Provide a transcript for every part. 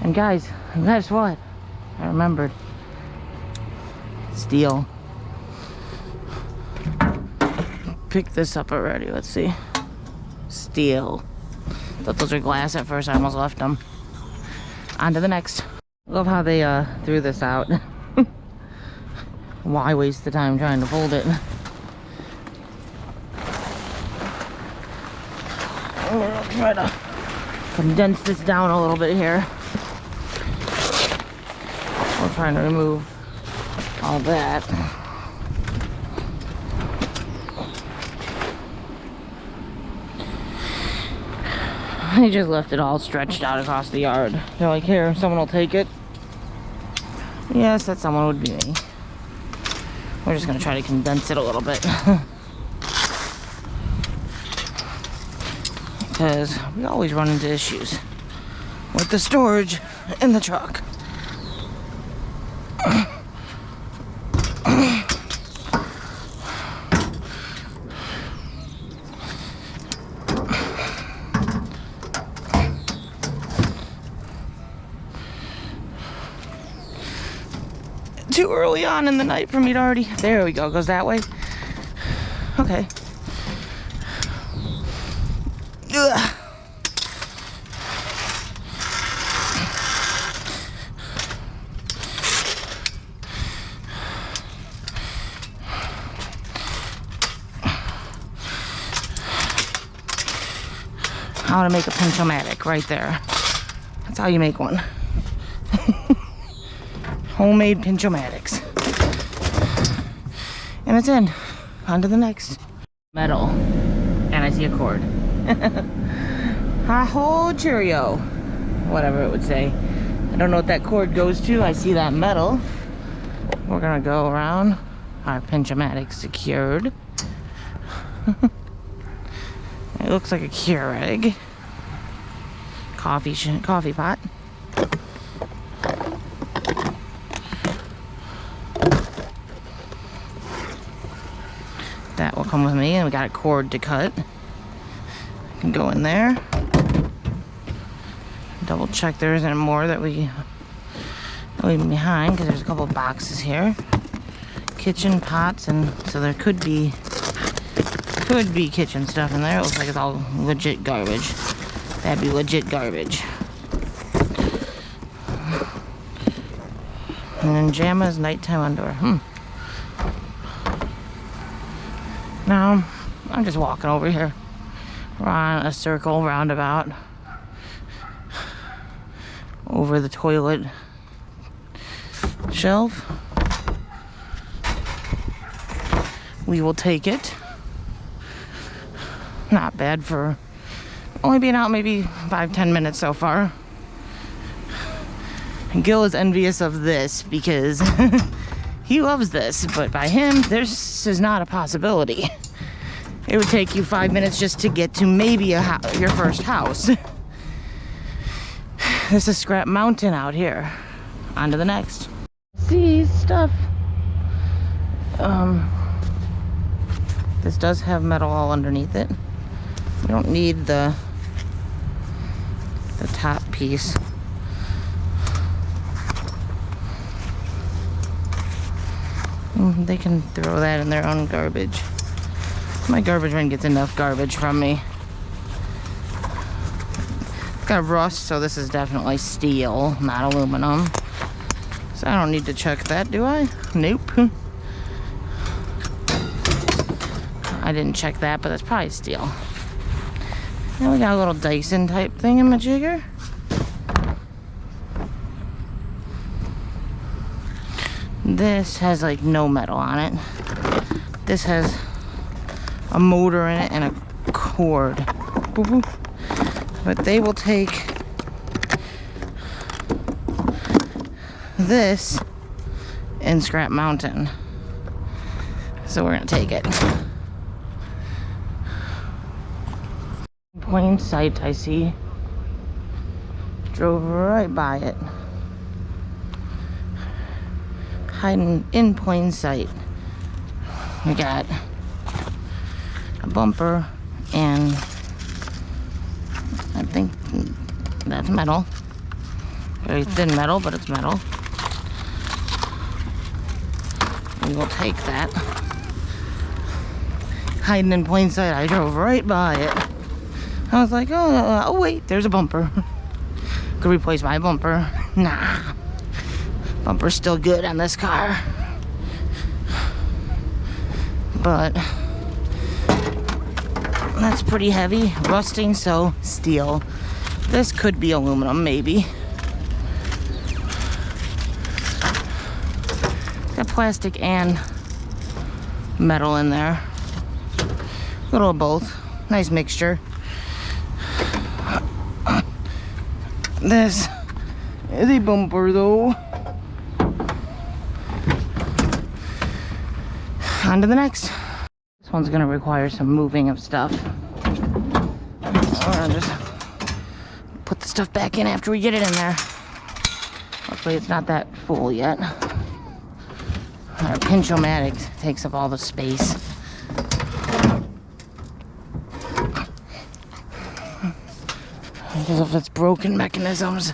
And guys what? I remembered. Steel. Picked this up already. Let's see. Steel. Thought those were glass at first. I almost left them. On to the next. Love how they threw this out. Why waste the time trying to fold it? I'll try to condense this down a little bit here. We're trying to remove all that. They just left it all stretched out across the yard. They're like, here, someone will take it. Yes, that someone would be me. We're just gonna try to condense it a little bit. Because we always run into issues with the storage in the truck. Too early on in the night for me to already... There we go. Goes that way. Okay. Ugh. I want to make a pinch-o-matic right there. That's how you make one. Homemade pinch-o-matics. And it's in. On to the next. Metal. And I see a cord. Ha-ho, Cheerio. Whatever it would say. I don't know what that cord goes to. I see that metal. We're gonna go around. Our pinch-o-matic secured. It looks like a Keurig. Coffee pot. That will come with me, and we got a cord to cut. Can go in there. Double check there isn't more that we leave behind, because there's a couple boxes here. Kitchen pots, and so there could be kitchen stuff in there. It looks like it's all legit garbage. That'd be legit garbage. And then Jamma's nighttime underwear. Now, I'm just walking over here. We're on a circle roundabout. Over the toilet shelf. We will take it. Not bad for only being out maybe 5-10 minutes so far. And Gil is envious of this because he loves this, but by him, this is not a possibility. It would take you 5 minutes just to get to maybe your first house. This is Scrap Mountain out here. On to the next. See stuff. This does have metal all underneath it. We don't need the top piece. They can throw that in their own garbage. My garbage man gets enough garbage from me. It's got rust, so this is definitely steel, not aluminum. So I don't need to check that, do I? Nope. I didn't check that, but that's probably steel. Now we got a little Dyson type thingamajigger. This has like no metal on it. This has a motor in it and a cord. But they will take this in Scrap Mountain. So we're gonna take it. In plain sight, I see. Drove right by it. Hiding in plain sight. We got a bumper and I think that's metal. Very thin metal, but it's metal. We will take that. Hiding in plain sight, I drove right by it. I was like, oh wait, there's a bumper. Could replace my bumper. Nah. Bumper's still good on this car. But that's pretty heavy. Rusting, so steel. This could be aluminum, maybe. Got plastic and metal in there. A little of both. Nice mixture. This is a bumper though. On to the next. This one's gonna require some moving of stuff. I'll just put the stuff back in after we get it in there. Hopefully it's not that full yet. Our pinch-o-matic takes up all the space. Because of its broken mechanisms.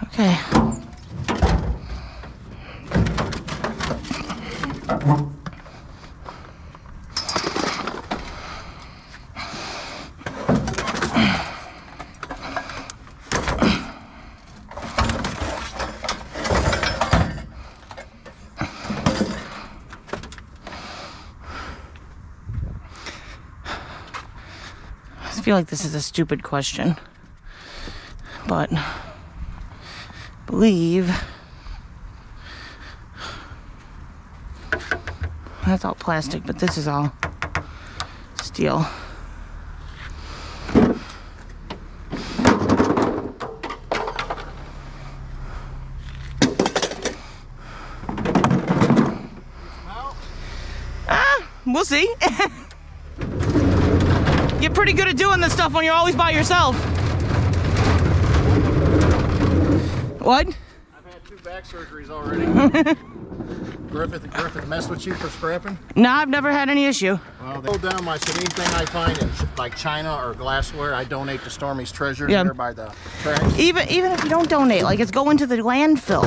Okay. I feel like this is a stupid question, but believe that's all plastic, but this is all steel. We'll see. You're pretty good at doing this stuff when you're always by yourself. What? I've had 2 back surgeries already. Griffith mess with you for scrapping? No, I've never had any issue. Well, they hold down my anything I find in like china or glassware, I donate to Stormy's Treasures Yeah. there by the tracks. Even if you don't donate, like it's going to the landfill.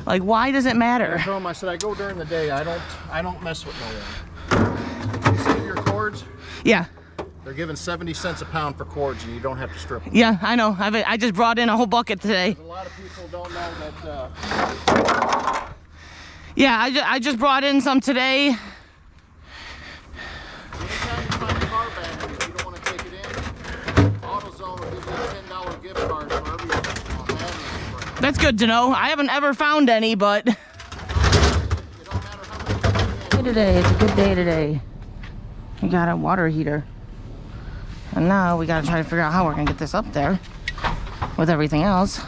Like, why does it matter? I told him, I said, I go during the day. I don't mess with no one. You see your cords? Yeah. They're giving 70 cents a pound for cords, and you don't have to strip them. Yeah, I know. I just brought in a whole bucket today. A lot of people don't know that. Yeah, I just brought in some today. Anytime you find a car battery, if you don't want to take it in, AutoZone will give you a $10 gift card for every battery. That's good to know. I haven't ever found any, but It don't matter how many you put in. today it's a good day today. We got a water heater. And now we gotta try to figure out how we're gonna get this up there with everything else.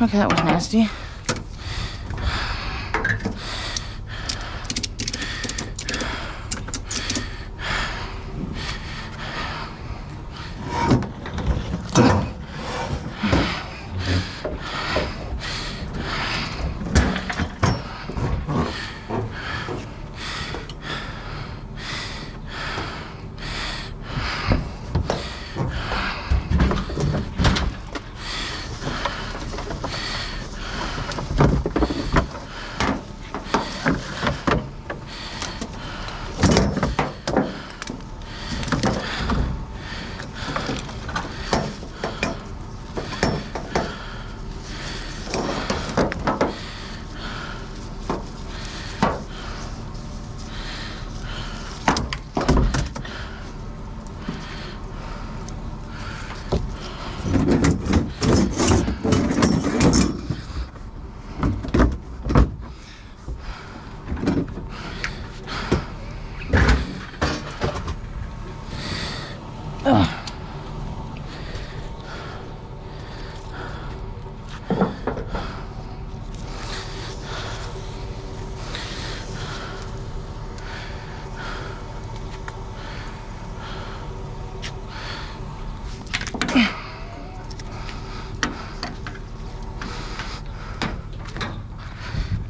Okay, that was nasty.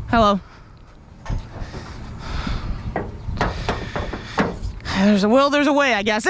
Hello. There's a will, there's a way, I guess.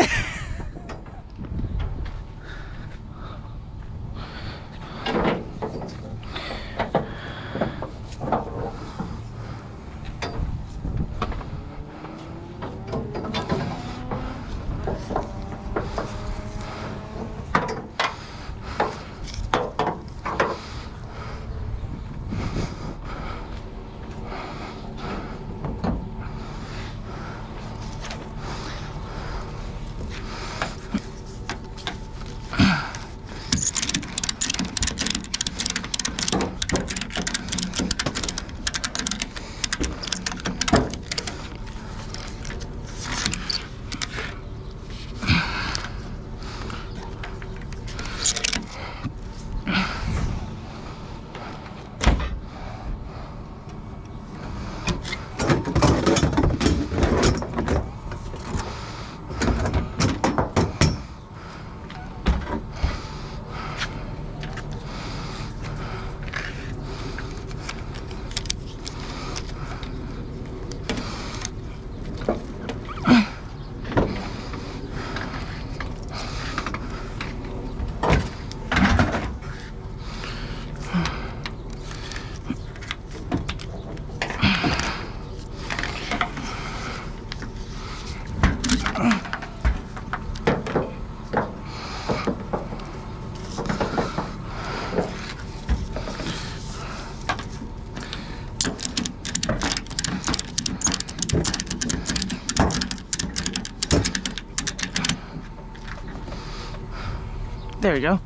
There we go.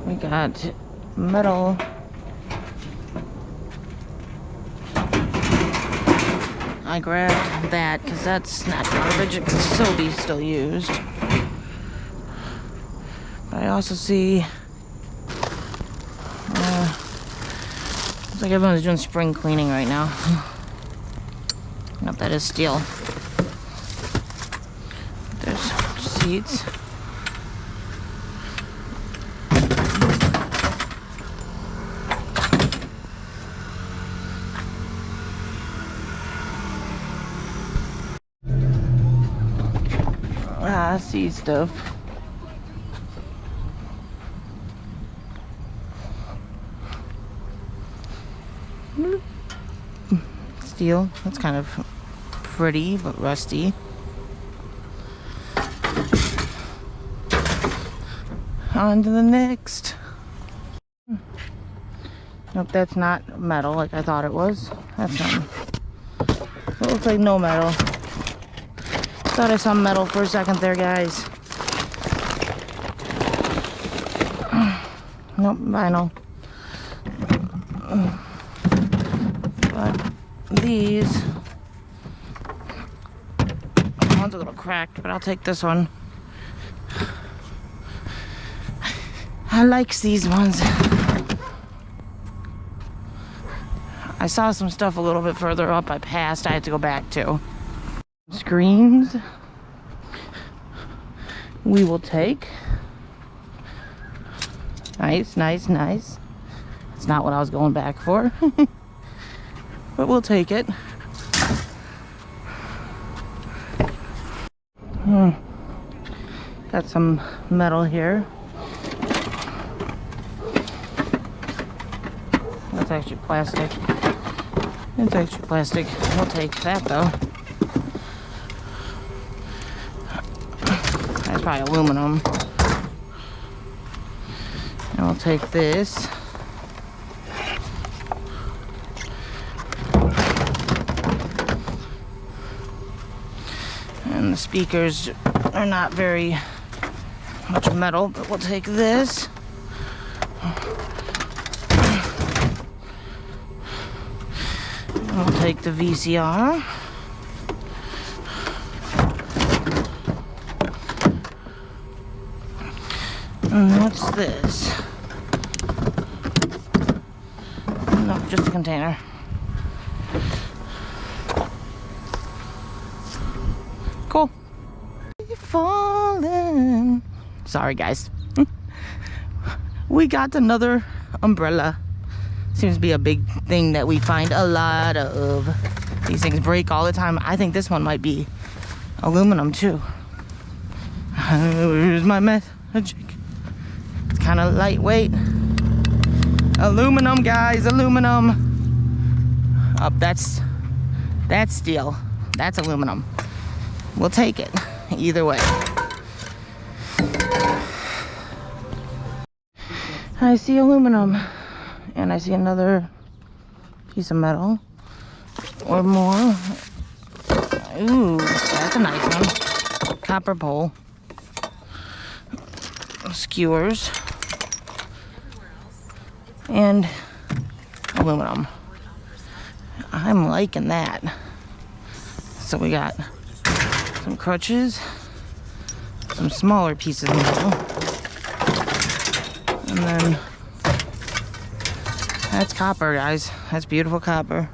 We got metal. I grabbed that because that's not garbage. It can still be used. But I also see looks like everyone's doing spring cleaning right now. Nope, that is steel. There's seats. I see stuff. Steel. That's kind of pretty but rusty. On to the next. Nope, that's not metal like I thought it was. That's not. It looks like no metal. Thought I saw metal for a second there, guys. Nope, vinyl. But these, one's a little cracked, but I'll take this one. I like these ones. I saw some stuff a little bit further up I passed. I had to go back to. Screens we will take. Nice, nice, nice. It's not what I was going back for. But we'll take it. Got some metal here. That's actually plastic. It's actually plastic. We'll take that though. That's probably aluminum. And we'll take this. And the speakers are not very much metal, but we'll take this. And we'll take the VCR. And what's this? No, just a container. Cool. Falling. Sorry, guys. We got another umbrella. Seems to be a big thing that we find a lot of. These things break all the time. I think this one might be aluminum too. Here's my magic. It's kind of lightweight. Aluminum, guys, aluminum. Oh, that's steel. That's aluminum. We'll take it either way. I see aluminum, and I see another piece of metal or more. Ooh, that's a nice one. Copper pole. Skewers. And aluminum. I'm liking that. So we got some crutches, some smaller pieces of metal, and then that's copper, guys. That's beautiful copper.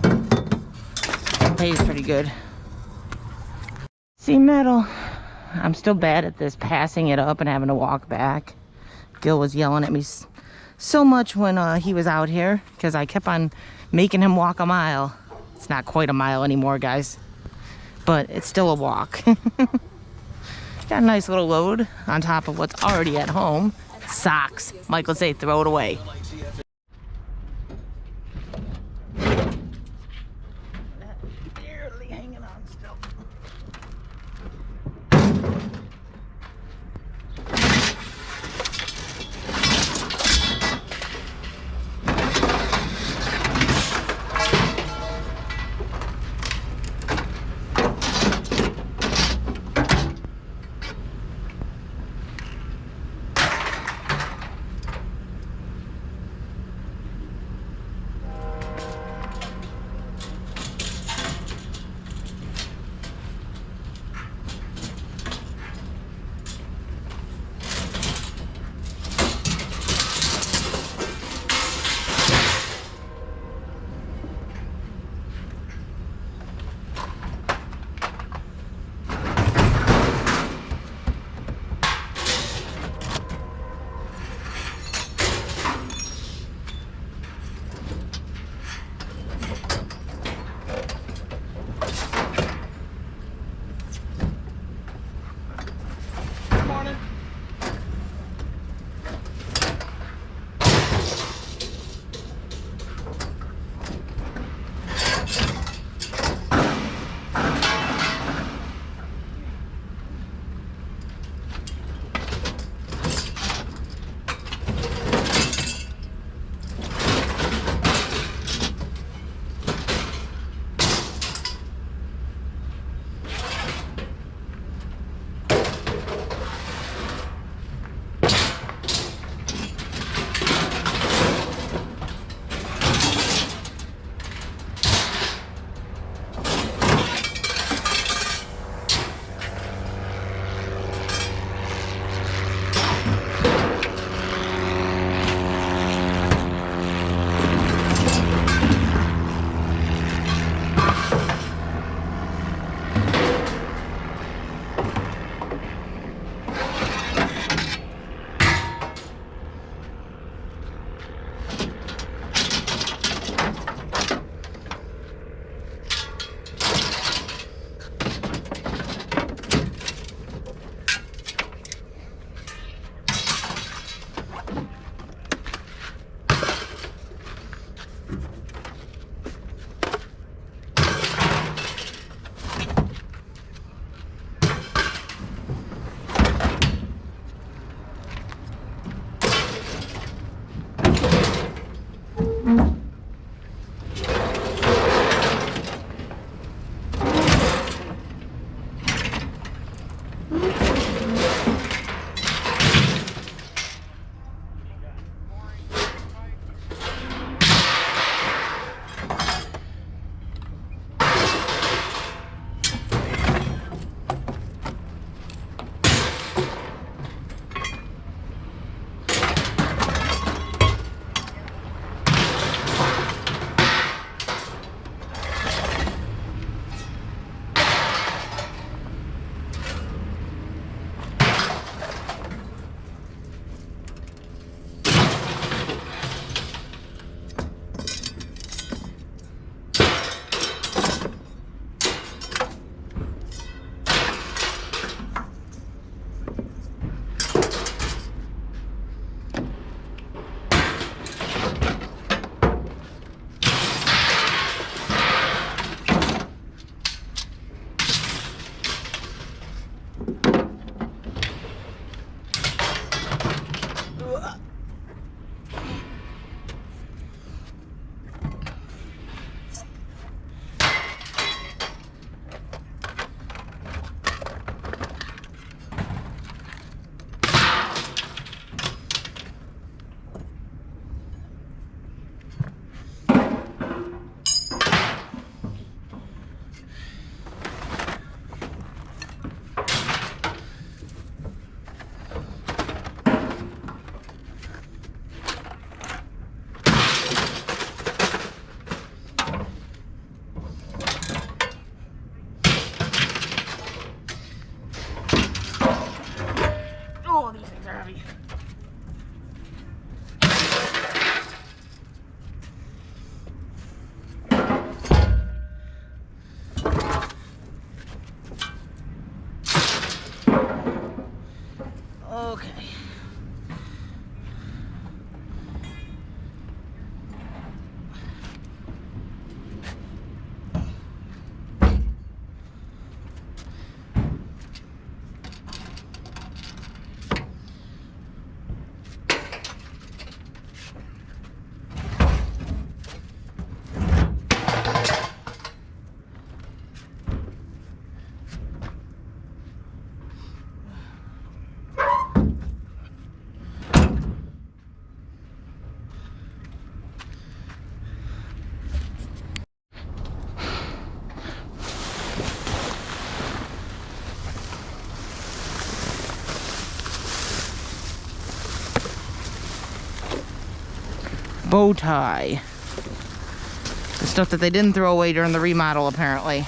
It pays pretty good. See, metal. I'm still bad at this, passing it up and having to walk back. Gil was yelling at me so much when he was out here because I kept on making him walk a mile. It's not quite a mile anymore, guys, but it's still a walk. Got a nice little load on top of what's already at home. Socks. Michael say throw it away. Barely hanging on still. bow tie. The stuff that they didn't throw away during the remodel, apparently.